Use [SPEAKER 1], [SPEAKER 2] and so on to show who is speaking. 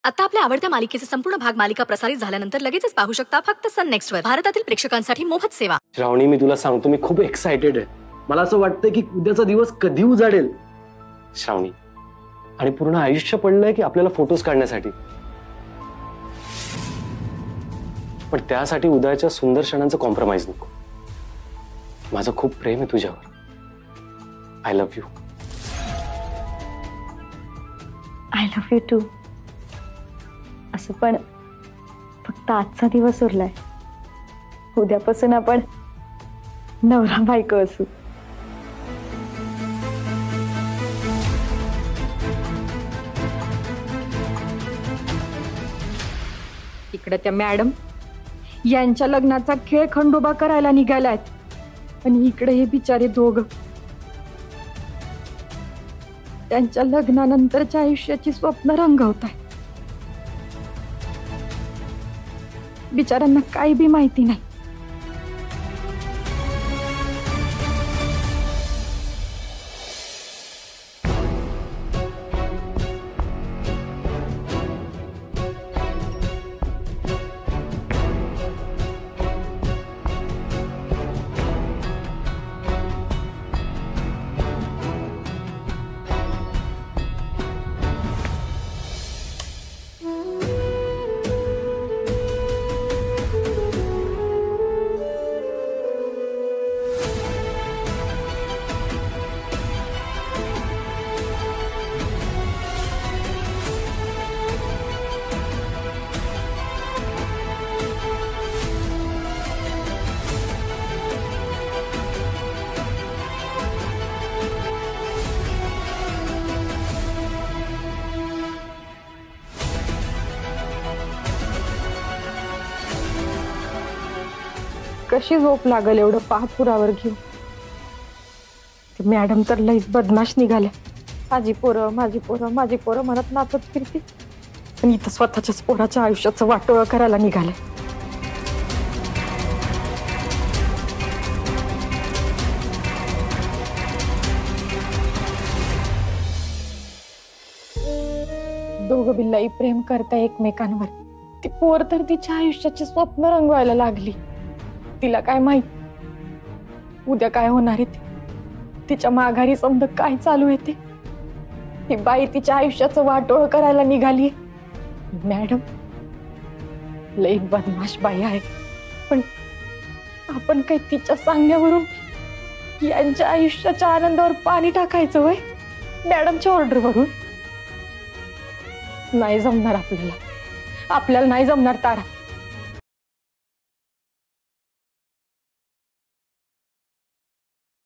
[SPEAKER 1] आता आपल्या आवडत्या मालिकेचे संपूर्ण भाग मालिका प्रसारित झाल्यानंतर लगेचच पाहू शकता फक्त सन नेक्स्ट वर भारतातील प्रेक्षकांसाठी मोफत सेवा।
[SPEAKER 2] श्रावणी, मी तुला सांगतो, मी खूप एक्साइटेड आहे। मला असं वाटतं की उद्याचा दिवस कधी उजाडेल। श्रावणी, आणि पूर्ण आयुष्य पडलंय की आपल्याला फोटोज काढण्यासाठी, पण त्यासाठी उद्याच्या सुंदर क्षणांचं कॉम्प्रोमाइज नको। माझं खूप प्रेम आहे तुझ्यावर। I love you.
[SPEAKER 3] I love you too. असं पण फक्त आजचा दिवस उरलाय, उद्यापासून आपण नवरा बायको असू।
[SPEAKER 4] इकडे त्या मॅडम यांच्या लग्नाचा खेळ खंडोबा करायला निघालायत, आणि इकडे हे बिचारे दोघं त्यांच्या लग्नानंतरच्या आयुष्याची स्वप्न रंगवतायत। बिचारांना काही बी माहिती नाही। कशी झोप लागल एवढं पाहपुरावर घेऊन? ते मॅडम तर लईच बदमाश निघाल्या। माझी पोरं माझी पोरं माझी पोरं म्हणत नाचत फिरते, पण इथं स्वतःच्याच पोराच्या आयुष्याचं वाटोळं करायला निघाले। दोघं बिल्लाई प्रेम करता एकमेकांवर। ती पोर तर तिच्या आयुष्याची स्वप्न रंगवायला लागली। तिला काय माहित उद्या काय होणार आहे ते, तिच्या माघारी समजा काय चालू आहे ते। ही बाई तिच्या आयुष्याचं वाटोळ करायला निघाली। मॅडम लई बदमाश बाई आहे, पण आपण काय तिच्या सांगण्यावरून यांच्या आयुष्याच्या आनंदावर पाणी टाकायचं वय? मॅडमच्या ऑर्डरवरून नाही जमणार आपल्याला, आपल्याला नाही जमणार तारा।